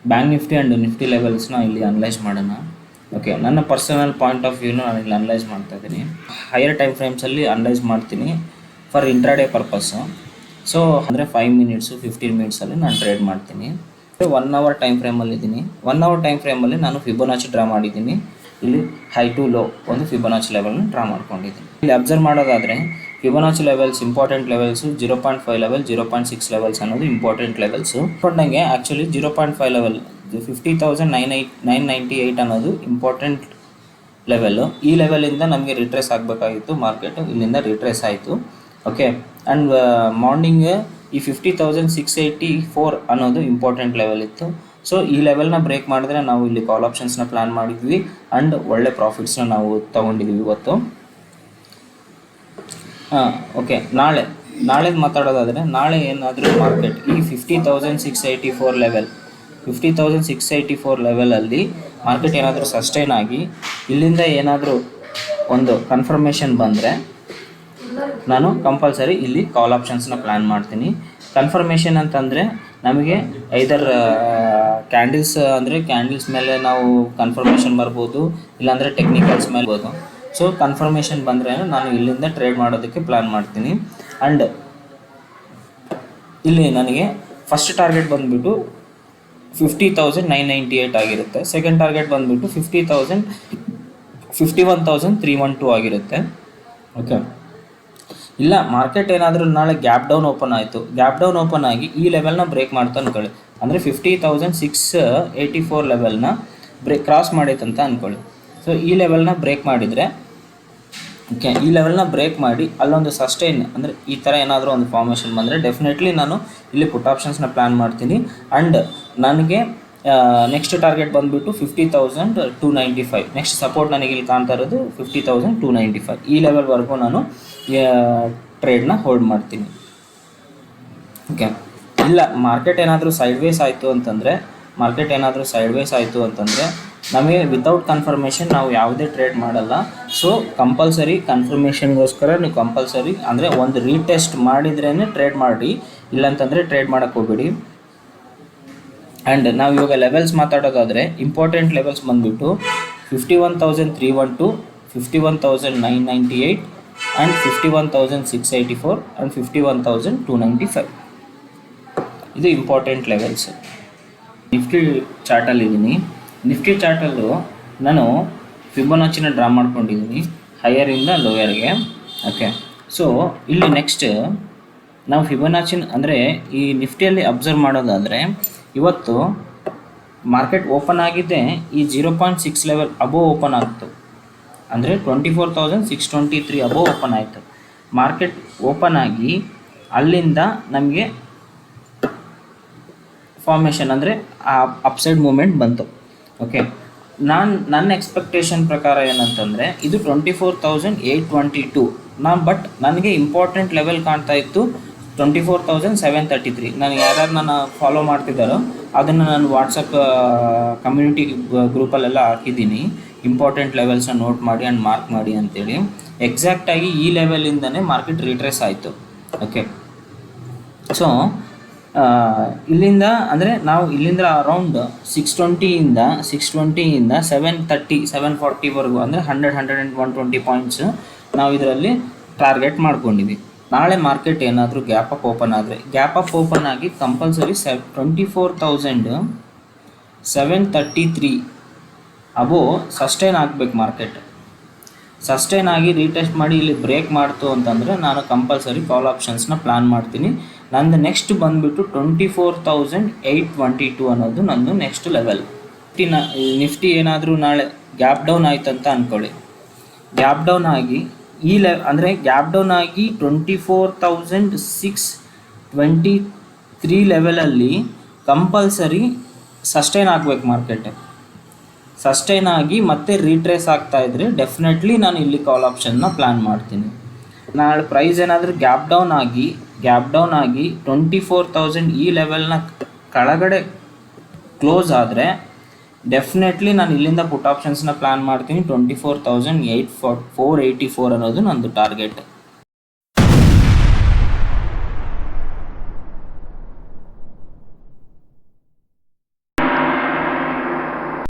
Bank Nifty and Nifty ಲೆವೆಲ್ಸ್ನ ಇಲ್ಲಿ analyse ಮಾಡೋಣ. Okay, ನನ್ನ ಪರ್ಸನಲ್ ಪಾಯಿಂಟ್ ಆಫ್ ವ್ಯೂನ ನಾನು ಇಲ್ಲಿ ಅನಲೈಸ್ ಮಾಡ್ತಾ ಇದ್ದೀನಿ. ಹೈಯರ್ ಟೈಮ್ ಫ್ರೇಮ್ಸಲ್ಲಿ ಅನಲೈಸ್ ಮಾಡ್ತೀನಿ ಫಾರ್ ಇಂಟ್ರಾಡೇ ಪರ್ಪಸ್ಸು. ಸೊ ಅಂದರೆ 5 ಮಿನಿಟ್ಸು 15 ಮಿನಿಟ್ಸಲ್ಲಿ ನಾನು ಟ್ರೇಡ್ ಮಾಡ್ತೀನಿ. 1 ಅವರ್ ಟೈಮ್ ಫ್ರೇಮಲ್ಲಿ ಇದ್ದೀನಿ. 1 ಅವರ್ ಟೈಮ್ ಫ್ರೇಮಲ್ಲಿ ನಾನು ಫಿಬೋನಾಚಿ ಡ್ರಾ ಮಾಡಿದ್ದೀನಿ. ಇಲ್ಲಿ ಹೈ ಟು ಲೋ ಒಂದು ಫಿಬೋನಾಚಿ ಲೆವೆಲ್ನ ಡ್ರಾ ಮಾಡ್ಕೊಂಡಿದ್ದೀನಿ. ಇಲ್ಲಿ ಅಬ್ಸರ್ವ್ ಮಾಡೋದಾದರೆ Fibonacci levels important levels 0.5 level, 0.6 levels ಅನ್ನೋದು ಇಂಪಾರ್ಟೆಂಟ್ ಲೆವೆಲ್ಸು. ಕೊಂಡಂಗೆ ಆ್ಯಕ್ಚುಲಿ 0.5 ಲೆವೆಲ್ 50,998 ಅನ್ನೋದು ಇಂಪಾರ್ಟೆಂಟ್ ಲೆವೆಲ್ಲು. ಈ ಲೆವೆಲಿಂದ ನಮಗೆ ರಿಟ್ರೇಸ್ ಆಗಬೇಕಾಗಿತ್ತು ಮಾರ್ಕೆಟು, ಇಲ್ಲಿಂದ ರಿಟ್ರೇಸ್ ಆಯಿತು. ಓಕೆ, ಆ್ಯಂಡ್ ಮಾರ್ನಿಂಗ್ ಈ 50,684 ಅನ್ನೋದು ಇಂಪಾರ್ಟೆಂಟ್ ಲೆವೆಲ್ ಇತ್ತು. ಸೊ ಈ ಲೆವೆಲ್ನ ಬ್ರೇಕ್ ಮಾಡಿದ್ರೆ ನಾವು ಇಲ್ಲಿ ಕಾಲ್ ಆಪ್ಷನ್ಸ್ನ ಪ್ಲ್ಯಾನ್ ಮಾಡಿದ್ವಿ ಆ್ಯಂಡ್ ಒಳ್ಳೆ ಪ್ರಾಫಿಟ್ಸ್ನ ನಾವು ತೊಗೊಂಡಿದ್ವಿ ಇವತ್ತು. ಓಕೆ, ನಾಳೆದು ಮಾತಾಡೋದಾದರೆ ನಾಳೆ ಏನಾದರೂ ಮಾರ್ಕೆಟ್ ಈ 50,684 ಲೆವೆಲ್ 50,684 ಲೆವೆಲಲ್ಲಿ ಮಾರ್ಕೆಟ್ ಏನಾದರೂ ಸಸ್ಟೈನ್ ಆಗಿ ಇಲ್ಲಿಂದ ಏನಾದರೂ ಒಂದು ಕನ್ಫರ್ಮೇಷನ್ ಬಂದರೆ ನಾನು ಕಂಪಲ್ಸರಿ ಇಲ್ಲಿ ಕಾಲ್ ಆಪ್ಷನ್ಸ್ನ ಪ್ಲ್ಯಾನ್ ಮಾಡ್ತೀನಿ. ಕನ್ಫರ್ಮೇಷನ್ ಅಂತಂದರೆ ನಮಗೆ ಐದರ್ ಕ್ಯಾಂಡಲ್ಸ್ ಅಂದರೆ ಕ್ಯಾಂಡಲ್ಸ್ ಮೇಲೆ ನಾವು ಕನ್ಫರ್ಮೇಷನ್ ಬರ್ಬೋದು, ಇಲ್ಲಾಂದರೆ ಟೆಕ್ನಿಕಲ್ಸ್ ಮೇಲೆ ಬರ್ಬೋದು. ಸೊ ಕನ್ಫರ್ಮೇಷನ್ ಬಂದರೆ ನಾನು ಇಲ್ಲಿಂದ ಟ್ರೇಡ್ ಮಾಡೋದಕ್ಕೆ ಪ್ಲ್ಯಾನ್ ಮಾಡ್ತೀನಿ. ಆ್ಯಂಡ್ ಇಲ್ಲಿ ನನಗೆ ಫಸ್ಟ್ ಟಾರ್ಗೆಟ್ ಬಂದುಬಿಟ್ಟು 50,998 ಆಗಿರುತ್ತೆ. ಸೆಕೆಂಡ್ ಟಾರ್ಗೆಟ್ ಬಂದುಬಿಟ್ಟು 51,312 ಆಗಿರುತ್ತೆ. ಓಕೆ, ಇಲ್ಲ ಮಾರ್ಕೆಟ್ ಏನಾದರೂ ನಾಳೆ ಗ್ಯಾಪ್ ಡೌನ್ ಓಪನ್ ಆಯಿತು, ಗ್ಯಾಪ್ ಡೌನ್ ಓಪನ್ ಆಗಿ ಈ ಲೆವೆಲ್ನ ಬ್ರೇಕ್ ಮಾಡ್ತಾ ಅಂದ್ಕೊಳ್ಳಿ, ಅಂದರೆ 50,684 ಲೆವೆಲ್ನ ಕ್ರಾಸ್ ಮಾಡೈತೆ ಅಂತ ಅಂದ್ಕೊಳ್ಳಿ. ಸೊ ಈ ಲೆವೆಲ್ನ ಬ್ರೇಕ್ ಮಾಡಿದರೆ ಓಕೆ, ಈ ಲೆವೆಲ್ನ ಬ್ರೇಕ್ ಮಾಡಿ ಅಲ್ಲೊಂದು ಸಸ್ಟೈನ್ ಅಂದರೆ ಈ ಥರ ಏನಾದರೂ ಒಂದು ಫಾರ್ಮೇಷನ್ ಬಂದರೆ ಡೆಫಿನೆಟ್ಲಿ ನಾನು ಇಲ್ಲಿ ಪುಟ್ ಆಪ್ಷನ್ಸ್ನ ಪ್ಲ್ಯಾನ್ ಮಾಡ್ತೀನಿ. ಆ್ಯಂಡ್ ನನಗೆ ನೆಕ್ಸ್ಟ್ ಟಾರ್ಗೆಟ್ ಬಂದುಬಿಟ್ಟು 50,295. ನೆಕ್ಸ್ಟ್ ಸಪೋರ್ಟ್ ನನಗೆ ಇಲ್ಲಿ ಕಾಣ್ತಾ ಇರೋದು 50,295. ಈ ಲೆವೆಲ್ವರೆಗೂ ನಾನು ಟ್ರೇಡ್ನ ಹೋಲ್ಡ್ ಮಾಡ್ತೀನಿ. ಓಕೆ, ಇಲ್ಲ ಮಾರ್ಕೆಟ್ ಏನಾದರೂ ಸೈಡ್ವೇಸ್ ಆಯಿತು ಅಂತಂದರೆ ನಮಗೆ ವಿತೌಟ್ ಕನ್ಫರ್ಮೇಷನ್ ನಾವು ಯಾವುದೇ ಟ್ರೇಡ್ ಮಾಡಲ್ಲ. ಸೊ ಕಂಪಲ್ಸರಿ ಕನ್ಫರ್ಮೇಷನ್ಗೋಸ್ಕರ ನೀವು ಕಂಪಲ್ಸರಿ ಅಂದರೆ ಒಂದು ರೀಟೆಸ್ಟ್ ಮಾಡಿದ್ರೇ ಟ್ರೇಡ್ ಮಾಡಿ, ಇಲ್ಲಾಂತಂದರೆ ಟ್ರೇಡ್ ಮಾಡೋಕ್ಕೆ ಹೋಗ್ಬೇಡಿ. ಆ್ಯಂಡ್ ನಾವು ಇವಾಗ ಲೆವೆಲ್ಸ್ ಮಾತಾಡೋದಾದರೆ ಇಂಪಾರ್ಟೆಂಟ್ ಲೆವೆಲ್ಸ್ ಬಂದುಬಿಟ್ಟು 51,312, 51,998 ಆ್ಯಂಡ್ 51,684 ಆ್ಯಂಡ್ 51,295. ಇದು ಇಂಪಾರ್ಟೆಂಟ್ ಲೆವೆಲ್ಸ್. ನಿಫ್ಟಿ ಚಾರ್ಟಲ್ಲಿದ್ದೀನಿ. ನಿಫ್ಟಿ ಚಾರ್ಟಲ್ಲೂ ನಾನು ಫಿಬೋನಾಚಿನ ಡ್ರಾ ಮಾಡ್ಕೊಂಡಿದ್ದೀನಿ ಹೈಯರಿಂದ ಲೋಯರ್ಗೆ. ಓಕೆ, ಸೊ ಇಲ್ಲಿ ನೆಕ್ಸ್ಟ್ ನಾವು ಫಿಬೋನಾಚಿನ ಅಂದರೆ ಈ ನಿಫ್ಟಿಯಲ್ಲಿ ಅಬ್ಸರ್ವ್ ಮಾಡೋದಾದರೆ ಇವತ್ತು ಮಾರ್ಕೆಟ್ ಓಪನ್ ಆಗಿದ್ದೆ ಈ 0.6 ಲೆವೆಲ್ ಅಬೋವ್ ಓಪನ್ ಆಗಿತ್ತು, ಅಂದರೆ 24,623 ಅಬೋವ್ ಓಪನ್ ಆಯಿತು. ಮಾರ್ಕೆಟ್ ಓಪನ್ ಆಗಿ ಅಲ್ಲಿಂದ ನಮಗೆ ಫಾರ್ಮೇಷನ್ ಅಂದರೆ ಆ ಅಪ್ಸೈಡ್ ಮೂಮೆಂಟ್ ಬಂತು. ಓಕೆ, ನನ್ನ ಎಕ್ಸ್ಪೆಕ್ಟೇಷನ್ ಪ್ರಕಾರ ಏನಂತಂದರೆ ಇದು 24,822 ಬಟ್ ನನಗೆ ಇಂಪಾರ್ಟೆಂಟ್ ಲೆವೆಲ್ ಕಾಣ್ತಾ ಇತ್ತು 24,733. ನಾನು ಯಾರ್ಯಾರು ನಾನು ಫಾಲೋ ಮಾಡ್ತಿದ್ದಾರೋ ಅದನ್ನು ನಾನು ವಾಟ್ಸಪ್ ಕಮ್ಯುನಿಟಿ ಗ್ರೂಪಲ್ಲೆಲ್ಲ ಹಾಕಿದ್ದೀನಿ, ಇಂಪಾರ್ಟೆಂಟ್ ಲೆವೆಲ್ಸ್ನ ನೋಟ್ ಮಾಡಿ ಆ್ಯಂಡ್ ಮಾರ್ಕ್ ಮಾಡಿ ಅಂತೇಳಿ. ಎಕ್ಸಾಕ್ಟಾಗಿ ಈ ಲೆವೆಲಿಂದನೇ ಮಾರ್ಕೆಟ್ ರಿಟ್ರೇಸ್ ಆಯಿತು. ಓಕೆ, ಸೊ ಇಲ್ಲಿಂದ ಅಂದರೆ ನಾವು ಇಲ್ಲಿಂದ ಅರೌಂಡ್ 620ಇಂದ 730 740ವರೆಗೂ ಅಂದರೆ 100-120 ಪಾಯಿಂಟ್ಸ್ ನಾವು ಇದರಲ್ಲಿ ಟಾರ್ಗೆಟ್ ಮಾಡ್ಕೊಂಡಿದ್ವಿ. ನಾಳೆ ಮಾರ್ಕೆಟ್ ಏನಾದರೂ ಗ್ಯಾಪ್ ಅಪ್ ಓಪನ್ ಆದರೆ ಆಗಿ ಕಂಪಲ್ಸರಿ 24,733 ಅಬೋವ್ ಸಸ್ಟೈನ್ ಆಗಬೇಕು. ಮಾರ್ಕೆಟ್ ಸಸ್ಟೈನ್ ಆಗಿ ರೀಟೆಸ್ಟ್ ಮಾಡಿ ಇಲ್ಲಿ ಬ್ರೇಕ್ ಮಾಡ್ತು ಅಂತಂದರೆ ನಾನು ಕಂಪಲ್ಸರಿ ಕಾಲ್ ಆಪ್ಷನ್ಸ್ನ ಪ್ಲ್ಯಾನ್ ಮಾಡ್ತೀನಿ. ನಂದು ನೆಕ್ಸ್ಟ್ ಬಂದುಬಿಟ್ಟು 24,822 ಅನ್ನೋದು ನಂದು ನೆಕ್ಸ್ಟ್ ಲೆವೆಲ್. ನಿಫ್ಟಿ ಏನಾದರೂ ನಾಳೆ ಗ್ಯಾಪ್ ಡೌನ್ ಆಯ್ತು ಅಂತ ಅಂದ್ಕೊಳ್ಳಿ, ಗ್ಯಾಪ್ ಡೌನ್ ಆಗಿ ಅಂದರೆ ಗ್ಯಾಪ್ ಡೌನ್ ಆಗಿ 24,623 ಲೆವೆಲಲ್ಲಿ ಕಂಪಲ್ಸರಿ ಸಸ್ಟೈನ್ ಆಗಬೇಕು. ಮಾರ್ಕೆಟ್ ಸಸ್ಟೈನ್ ಆಗಿ ಮತ್ತೆ ರೀಟ್ರೇಸ್ ಆಗ್ತಾಯಿದ್ರೆ ಡೆಫಿನೆಟ್ಲಿ ನಾನು ಇಲ್ಲಿ ಕಾಲ್ ಆಪ್ಷನ್ನ ಪ್ಲ್ಯಾನ್ ಮಾಡ್ತೀನಿ. ನಾಳೆ ಪ್ರೈಸ್ ಏನಾದರೂ ಗ್ಯಾಪ್ ಡೌನ್ ಆಗಿ 24,000 ಈ ಲೆವೆಲ್ನ ಕೆಳಗಡೆ ಕ್ಲೋಸ್ ಆದರೆ ಡೆಫಿನೆಟ್ಲಿ ನಾನು ಇಲ್ಲಿಂದ ಪುಟ್ ಆಪ್ಷನ್ಸ್ನ ಪ್ಲ್ಯಾನ್ ಮಾಡ್ತೀನಿ. 24,484 ಅನ್ನೋದು ನಂದು ಟಾರ್ಗೆಟ್.